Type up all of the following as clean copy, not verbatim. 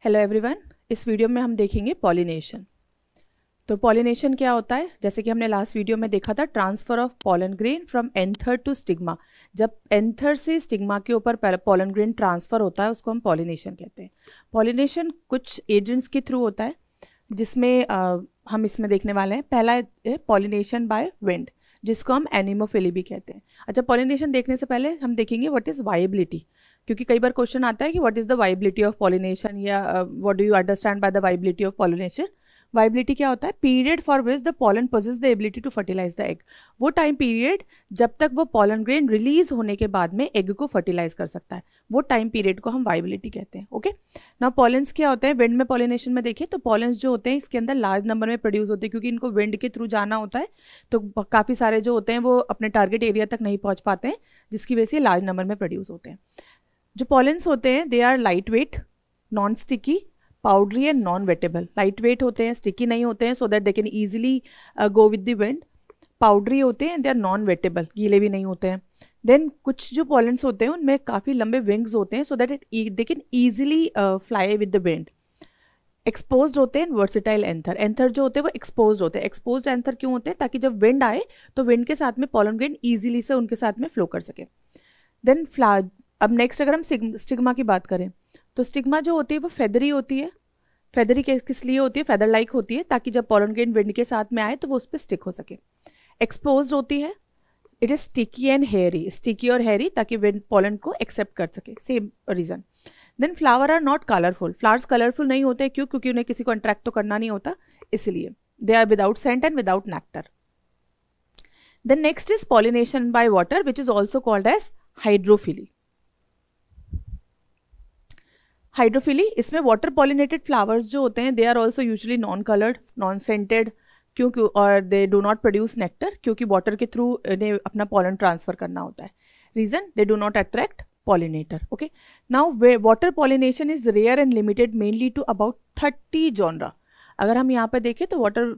Hello everyone, इस video में हम देखेंगे पॉलिनेशन। तो पॉलिनेशन क्या होता है? जैसे कि हमने लास्ट वीडियो में देखा था, transfer of pollen grain from anther to stigma. जब एंथर से स्टिग्मा के ऊपर पॉलन ग्रेन ट्रांसफर होता है उसको हम पॉलिनेशन कहते हैं। पॉलिनेशन कुछ एजेंट्स के थ्रू होता है, जिसमें हम इसमें देखने वाले हैं। पहला है पॉलिनेशन बाय विंड, जिसको हम एनिमोफिली भी कहते हैं। अच्छा, पॉलिनेशन देखने से पहले हम देखेंगे व्हाट इज़ वाइबिलिटी, क्योंकि कई बार क्वेश्चन आता है कि what is the viability of pollination, या what do you understand by the viability of pollination. Viability क्या होता है? Period for which the pollen possesses the ability to fertilise the egg. वो टाइम पीरियड जब तक वो पॉलन ग्रेन रिलीज होने के बाद में एग को फर्टिलाइज कर सकता है, वो टाइम पीरियड को हम वाइबिलिटी कहते हैं। ओके, नाउ पॉलेंस क्या होते हैं? विंड में पॉलिनेशन में देखिए तो पॉलेंस जो होते हैं इसके अंदर लार्ज नंबर में प्रोड्यूस होते हैं, क्योंकि इनको विंड के थ्रू जाना होता है, तो काफ़ी सारे जो होते हैं वो अपने टारगेट एरिया तक नहीं पहुंच पाते हैं, जिसकी वजह से लार्ज नंबर में प्रोड्यूस होते हैं। जो पॉलेंस होते हैं they are light weight, non sticky, powdery and non wettable. Light weight होते हैं, स्टिकी नहीं होते हैं, so that they can easily go with the wind. Powdery होते हैं, दे आर नॉन वेटेबल, गीले भी नहीं होते हैं। देन कुछ जो पॉलेंस होते हैं उनमें काफ़ी लंबे विंग्स होते हैं, so that they can easily fly with the wind. Exposed होते हैं, वर्सेटाइल एंथर। एंथर जो होते हैं वो एक्सपोज्ड होते हैं। एक्सपोज्ड एंथर क्यों होते हैं? ताकि जब विंड आए तो विंड के साथ में पॉलन ग्रेन ईजिली से उनके साथ में फ्लो कर सके। Then flower. अब नेक्स्ट अगर हम स्टिग्मा की बात करें तो स्टिग्मा जो होती है वो फेदरी होती है। फेदरी किस लिए होती है? फेदर लाइक होती है, ताकि जब पॉलन ग्रेन विंड के साथ में आए तो वो उस पर स्टिक हो सके। एक्सपोज होती है, it is sticky and hairy, sticky और हेयरी, ताकि विंड पॉलन को एक्सेप्ट कर सके, same reason. Then flower are not colourful. Flowers colourful नहीं होते, क्यों? क्योंकि उन्हें किसी को अट्रैक्ट तो करना नहीं होता, इसलिए। They are without scent and without nectar. Then next is pollination by water, which is also called as hydrophily. Hydrophily, इसमें वाटर पॉलिनेटेड फ्लावर्स जो होते हैं they are also usually non coloured, non scented, क्योंकि और they do not produce nectar, क्योंकि water के through इन्हें अपना पॉलन ट्रांसफर करना होता है। Reason, they do not attract pollinator. Okay, now water pollination is rare and limited mainly to about 30 genre. अगर हम यहाँ पे देखें तो वाटर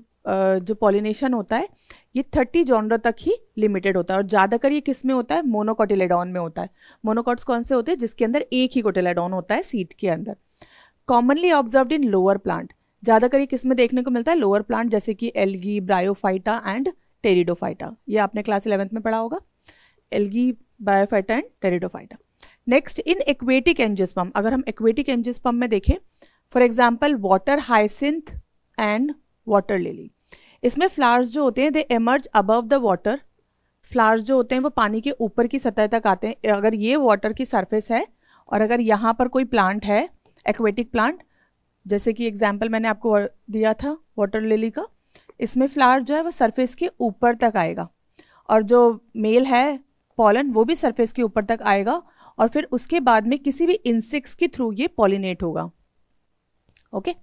जो पॉलिनेशन होता है ये 30 जॉनरा तक ही लिमिटेड होता है, और ज़्यादातर ये किस में होता है? मोनोकोटिलेडॉन में होता है। मोनोकॉट्स कौन से होते हैं? जिसके अंदर एक ही कोटिलेडॉन होता है सीड के अंदर। Commonly observed in lower plant. ज़्यादातर ये किस में देखने को मिलता है? लोअर प्लांट, जैसे कि एल्गी, ब्रायोफाइटा एंड टेरिडोफाइटा। ये आपने क्लास 11th में पढ़ा होगा, algae, bryophyta and pteridophyta. Next, in aquatic angiosperm. अगर हम एक्वेटिक एंजियोस्पर्म में देखें, for example water hyacinth and water lily, इसमें फ्लावर्स जो होते हैं they emerge above the water. Flowers जो होते हैं वो पानी के ऊपर की सतह तक आते हैं। अगर ये वाटर की सरफेस है और अगर यहाँ पर कोई प्लांट है, एक्वेटिक प्लांट, जैसे कि एग्जाम्पल मैंने आपको दिया था वाटर लिली का, इसमें फ्लावर जो है वो सरफेस के ऊपर तक आएगा, और जो मेल है पॉलन वो भी सरफेस के ऊपर तक आएगा, और फिर उसके बाद में किसी भी इंसेक्ट्स के थ्रू ये पॉलिनेट होगा। Okay,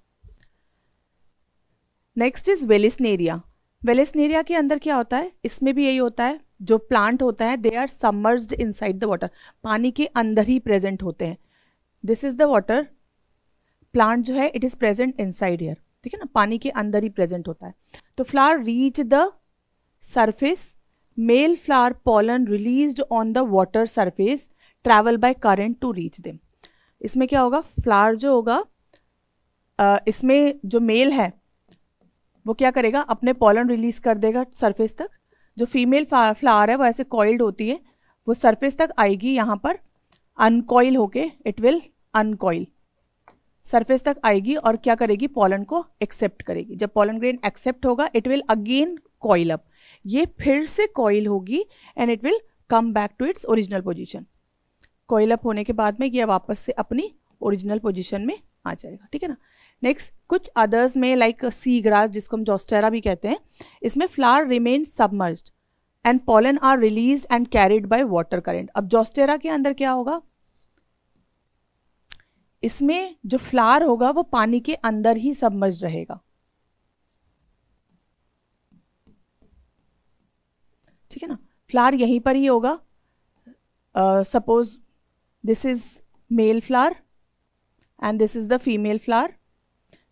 next is Vallisneria. Vallisneria के अंदर क्या होता है? इसमें भी यही होता है, जो प्लांट होता है they are submerged inside the water, पानी के अंदर ही प्रेजेंट होते हैं। This is the water, plant जो है it is present inside here, ठीक है ना, पानी के अंदर ही प्रेजेंट होता है। तो flower reach the surface, male flower pollen released on the water surface travel by current to reach them. इसमें क्या होगा? फ्लावर जो होगा इसमें जो मेल है वो क्या करेगा? अपने पॉलन रिलीज कर देगा सरफेस तक। जो फीमेल फ्लावर है वो ऐसे कॉइल्ड होती है, वो सरफेस तक आएगी, यहाँ पर अनकॉइल होके इट विल अनकॉइल, सरफेस तक आएगी और क्या करेगी? पॉलन को एक्सेप्ट करेगी। जब पॉलन ग्रेन एक्सेप्ट होगा it will again coil up, ये फिर से कॉइल होगी and it will come back to its original position. Coil up होने के बाद में ये वापस से अपनी ओरिजिनल पोजीशन में आ जाएगा, ठीक है ना। नेक्स्ट, कुछ अदर्स में लाइक सी ग्रास, जिसको हम जोस्टेरा भी कहते हैं, इसमें flower remain submerged and pollen are released and carried by water current. अब जोस्टेरा के अंदर क्या होगा? इसमें जो फ्लावर होगा वो पानी के अंदर ही सबमर्ज्ड रहेगा, ठीक है ना। फ्लावर यहीं पर ही होगा। Suppose this is male flower and this is the female flower,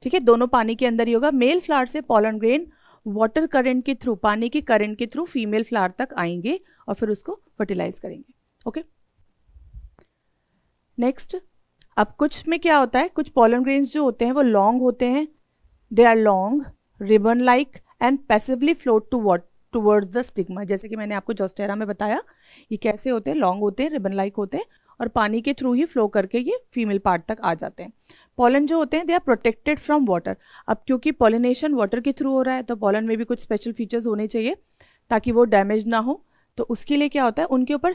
ठीक है, दोनों पानी के अंदर ही होगा। मेल फ्लावर से पॉलन ग्रेन वाटर करंट के थ्रू, पानी के करंट के थ्रू फीमेल फ्लावर तक आएंगे और फिर उसको फर्टिलाइज करेंगे। ओके, नेक्स्ट अब कुछ में क्या होता है, कुछ पॉलन ग्रेन्स जो होते हैं वो लॉन्ग होते हैं, they are long, ribbon like and passively float towards the stigma. जैसे कि मैंने आपको जोस्टेरा में बताया, ये कैसे होते हैं, लॉन्ग होते हैं, रिबन लाइक होते हैं और पानी के थ्रू ही फ्लो करके ये फीमेल पार्ट तक आ जाते हैं। पॉलन जो होते हैं they are protected from water. अब क्योंकि पॉलिनेशन वाटर के थ्रू हो रहा है तो पॉलन में भी कुछ स्पेशल फीचर्स होने चाहिए ताकि वो डैमेज ना हो। तो उसके लिए क्या होता है, उनके ऊपर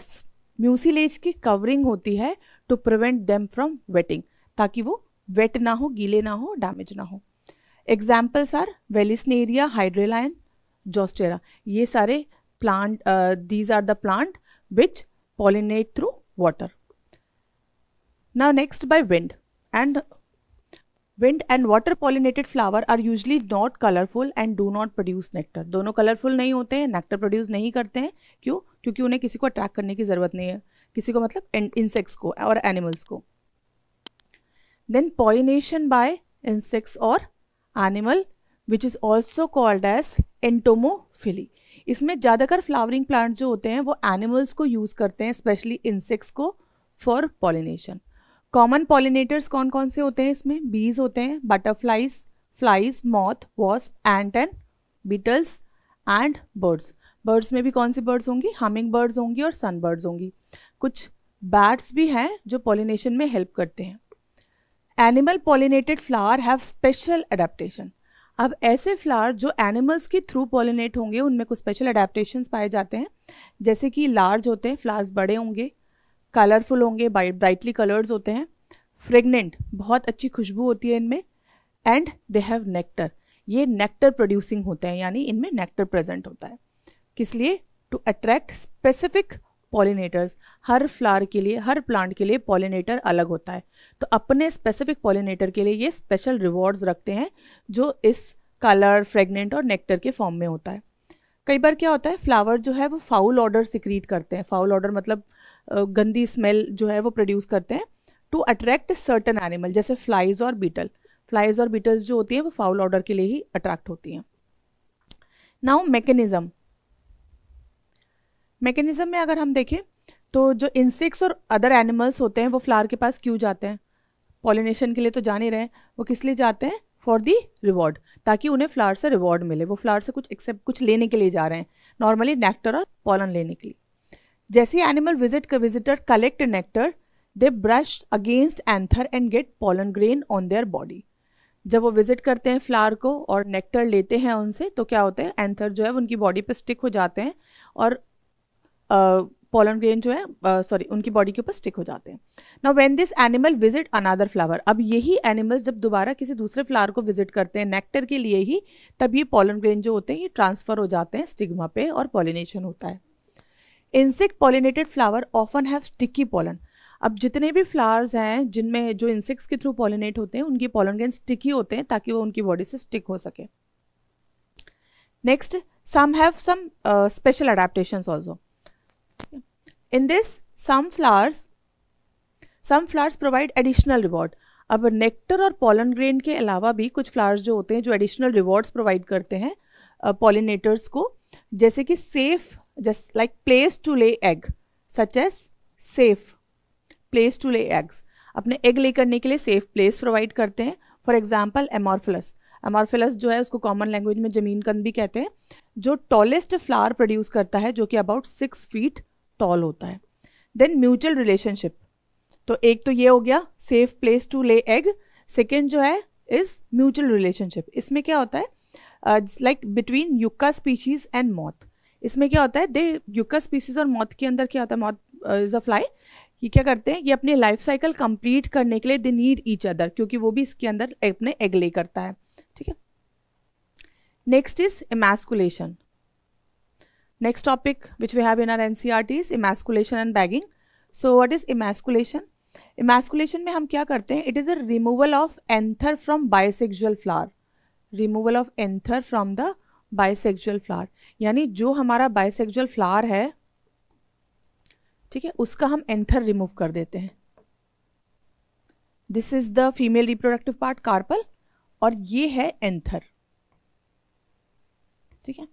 म्यूसिलेज की कवरिंग होती है to prevent them from wetting, ताकि वो वेट ना हो, गीले ना हो, डैमेज ना हो। Examples are vallisneria, hydrilla, zostera. ये सारे plant, these are the plant which pollinate through water. Now next by wind and water pollinated flower are usually not colorful and do not produce nectar। दोनों colourful नहीं होते हैं, nectar produce नहीं करते हैं। क्यों? क्योंकि उन्हें किसी को अट्रैक्ट करने की ज़रूरत नहीं है, किसी को मतलब इंसेक्ट्स को और एनिमल्स को। देन पॉलिनेशन बाय इंसेक्ट्स और animal which is also called as entomophily. इसमें ज़्यादातर फ्लावरिंग प्लांट जो होते हैं वो एनिमल्स को यूज़ करते हैं, स्पेशली इंसेक्ट्स को, फॉर पॉलिनेशन। कॉमन पॉलिनेटर्स कौन कौन से होते हैं इसमें? बीज होते हैं, butterflies, flies, moth, wasp, ant and beetles and birds. Birds में भी कौन सी बर्ड्स होंगी? हमिंग बर्ड्स होंगी और सन बर्ड्स होंगी। कुछ बैट्स भी हैं जो पॉलिनेशन में हेल्प करते हैं। Animal pollinated flower have special adaptation. अब ऐसे फ्लावर जो एनिमल्स के थ्रू पॉलिनेट होंगे उनमें कुछ स्पेशल अडेप्टेशंस पाए जाते हैं, जैसे कि लार्ज होते हैं, फ्लावर्स बड़े होंगे, कलरफुल होंगे, ब्राइटली कलर्स होते हैं, फ्रेगनेंट, बहुत अच्छी खुशबू होती है इनमें, एंड दे हैव नेक्टर, ये नेक्टर प्रोड्यूसिंग होते हैं, यानी इनमें नेक्टर प्रेजेंट होता है। किस लिए? To attract specific pollinators. हर फ्लावर के लिए, हर प्लांट के लिए पॉलिनेटर अलग होता है, तो अपने स्पेसिफिक पॉलिनेटर के लिए ये स्पेशल रिवॉर्ड्स रखते हैं जो इस कलर, फ्रेगनेंट और नेक्टर के फॉर्म में होता है। कई बार क्या होता है, फ्लावर जो है वो फाउल ऑडर सिक्रीट करते हैं। फाउल ऑडर मतलब गंदी स्मेल जो है वो प्रोड्यूस करते हैं टू अट्रैक्ट सर्टन एनिमल, जैसे फ्लाइज और बीटल। फ्लाइज और बीटल्स जो होती हैं वो फाउल ऑडर के लिए ही अट्रैक्ट होती हैं। नाउ मैकेनिज्म में अगर हम देखें तो जो इंसेक्ट्स और अदर एनिमल्स होते हैं वो फ्लावर के पास क्यों जाते हैं? पॉलिनेशन के लिए तो जान ही रहे हैं, वो किस लिए जाते हैं? फॉर दी रिवॉर्ड, ताकि उन्हें फ्लावर से रिवॉर्ड मिले। वो फ्लावर से कुछ लेने के लिए जा रहे हैं, नॉर्मली नेक्टर और पॉलन लेने के लिए। जैसे animal visitor collect nectar, they brush against anther and get pollen grain on their body. जब वो विजिट करते हैं फ्लावर को और नेक्टर लेते हैं उनसे, तो क्या होता है, एंथर जो है उनकी बॉडी पे स्टिक हो जाते हैं और पॉलन ग्रेन जो है उनकी बॉडी के ऊपर स्टिक हो जाते हैं। Now when this animal visit another flower, अब यही एनिमल्स जब दोबारा किसी दूसरे फ्लावर को विजिट करते हैं नेक्टर के लिए ही, तब ये पॉलन ग्रेन जो होते हैं ये ट्रांसफर हो जाते हैं स्टिग्मा पे और पॉलिनेशन होता है। Insect pollinated flower often have sticky pollen. अब जितने भी फ्लावर्स हैं जिनमें जो इंसेक्ट्स के थ्रू पॉलिनेट होते हैं उनके पॉलन ग्रेन स्टिकी होते हैं ताकि वो उनकी बॉडी से स्टिक हो सके। Next, some have some special adaptations also. In this, some flowers provide additional reward। अब नेक्टर और पॉलन ग्रेन के अलावा भी कुछ फ्लावर्स जो होते हैं जो एडिशनल रिवॉर्ड्स प्रोवाइड करते हैं पॉलिनेटर्स को, जैसे कि safe, just like place to lay egg, such as safe place to lay eggs. अपने एग ले करने के लिए सेफ प्लेस प्रोवाइड करते हैं। फॉर एग्जाम्पल एमॉर्फिलस जो है उसको कॉमन लैंग्वेज में जमीन कंद भी कहते हैं, जो टॉलेस्ट फ्लावर प्रोड्यूस करता है, जो कि अबाउट 6 फीट टॉल होता है। देन म्यूचुअल रिलेशनशिप, तो एक तो ये हो गया safe place to lay egg, second जो है इज म्यूचुअल रिलेशनशिप। इसमें क्या होता है, like between yucca species and moth. इसमें क्या होता है, यूका स्पीशीज और मॉथ के अंदर क्या होता है, मॉथ इज अ फ्लाई, ये क्या करते हैं, ये अपने लाइफ साइकिल कंप्लीट करने के लिए दे नीड ईच अदर, क्योंकि वो भी इसके अंदर अपने एग ले करता है। ठीक है, next is emasculation. Next topic which we have in our NCERT is emasculation and bagging. So what is emasculation? Emasculation में हम क्या करते हैं, it is a removal of anther from bisexual flower. Removal of anther from the bisexual flower, यानी जो हमारा bisexual flower है, ठीक है, उसका हम एंथर रिमूव कर देते हैं। This is the female reproductive part, carpel, और ये है एंथर। ठीक है,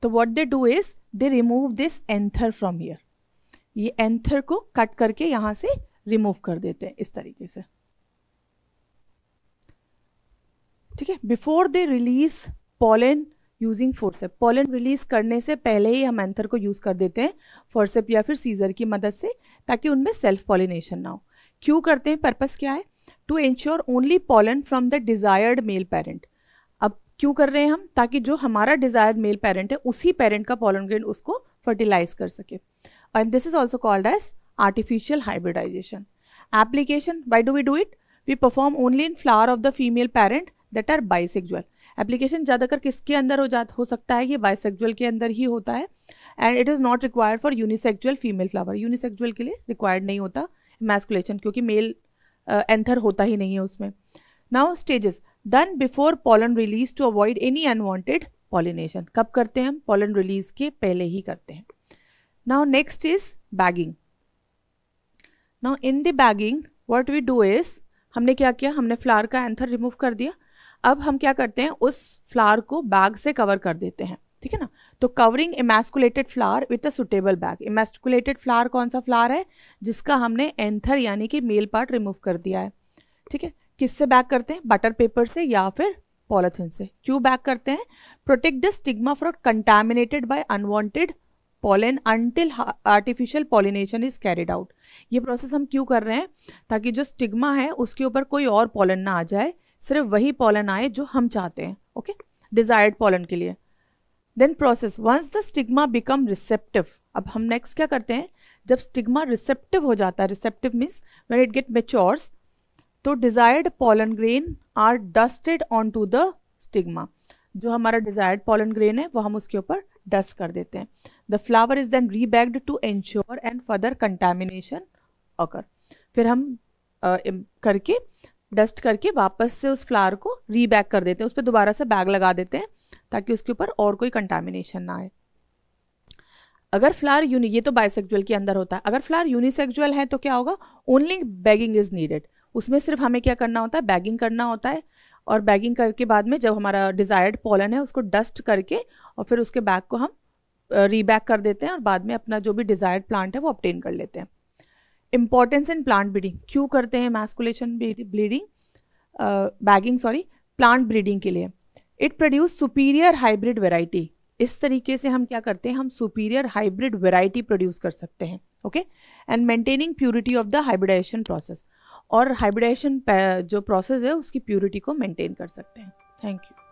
तो what they do is they remove this anther from here। ये एंथर को कट करके यहाँ से रिमूव कर देते हैं इस तरीके से। ठीक है, before they release pollen using forcep, pollen release करने से पहले ही हम एंथर को यूज कर देते हैं फोर्सेप या फिर सीजर की मदद से, ताकि उनमें सेल्फ पॉलिनेशन ना हो। क्यों करते हैं, पर्पस क्या है, to ensure only pollen from the desired male parent. अब क्यों कर रहे हैं हम, ताकि जो हमारा डिजायर्ड मेल पेरेंट है उसी पेरेंट का पॉलन ग्रेन उसको फर्टिलाइज कर सके। And this is also called as artificial hybridisation. Application, why do we do it, we perform only in flower of the female parent that are bisexual. Application ज़्यादातर किसके अंदर हो सकता है, ये बाइसेक्सुअल के अंदर ही होता है। And it is not required for unisexual female flower, unisexual के लिए रिक्वायर्ड नहीं होता इमैस्कुलेशन, क्योंकि मेल एंथर होता ही नहीं है उसमें। Now stages, done before pollen release to avoid any unwanted pollination. कब करते हैं हम, पॉलन रिलीज के पहले ही करते हैं। Now next is bagging. Now in the bagging what we do is, हमने क्या किया, हमने फ्लावर का एंथर रिमूव कर दिया। अब हम क्या करते हैं, उस फ्लावर को बैग से कवर कर देते हैं, ठीक है ना। तो covering emasculated flower with a suitable bag. Emasculated flower कौन सा फ्लावर है, जिसका हमने एंथर यानी कि मेल पार्ट रिमूव कर दिया है, ठीक है। किससे बैग करते हैं, बटर पेपर से या फिर पॉलिथीन से। क्यों बैग करते हैं, protect the stigma from contaminated by unwanted pollen until artificial pollination is carried out. ये प्रोसेस हम क्यों कर रहे हैं, ताकि जो स्टिग्मा है उसके ऊपर कोई और पॉलन ना आ जाए, सिर्फ वही पॉलन आए जो हम चाहते हैं, ओके, डिजायर्ड पॉलन के लिए। Then process, once the stigma become receptive. अब हम नेक्स्ट क्या करते हैं, जब स्टिग्मा रिसेप्टिव हो जाता है, receptive means when it get matures, तो desired pollen grain are dusted on to the stigma. जो हमारा डिजायर्ड पॉलन ग्रेन है वो हम उसके ऊपर डस्ट कर देते हैं। The flower is then rebagged to ensure and further contamination occur. फिर हम करके डस्ट करके वापस से उस फ्लावर को रीबैग कर देते हैं, उस पर दोबारा से बैग लगा देते हैं ताकि उसके ऊपर और कोई कंटामिनेशन ना आए। अगर फ्लावर ये तो बाइसेक्सुअल के अंदर होता है, अगर फ्लावर यूनिसेक्सुअल है तो क्या होगा, ओनली बैगिंग इज नीडेड। उसमें सिर्फ हमें क्या करना होता है, बैगिंग करना होता है। और बैगिंग करके बाद में जब हमारा डिजायर्ड पॉलन है उसको डस्ट करके और फिर उसके बैग को हम रीबैग कर देते हैं और बाद में अपना जो भी डिजायर्ड प्लांट है वो ऑब्टेन कर लेते हैं। इंपॉर्टेंस इन प्लांट ब्रीडिंग, क्यों करते हैं एमैस्कुलेशन बैगिंग प्लांट ब्रीडिंग के लिए। It produce superior hybrid variety. इस तरीके से हम क्या करते हैं, हम सुपीरियर हाइब्रिड वेराइटी प्रोड्यूस कर सकते हैं, okay. And maintaining purity of the hybridisation process, और हाइब्रिडाइजेशन जो प्रोसेस है उसकी प्योरिटी को मेंटेन कर सकते हैं। Thank you.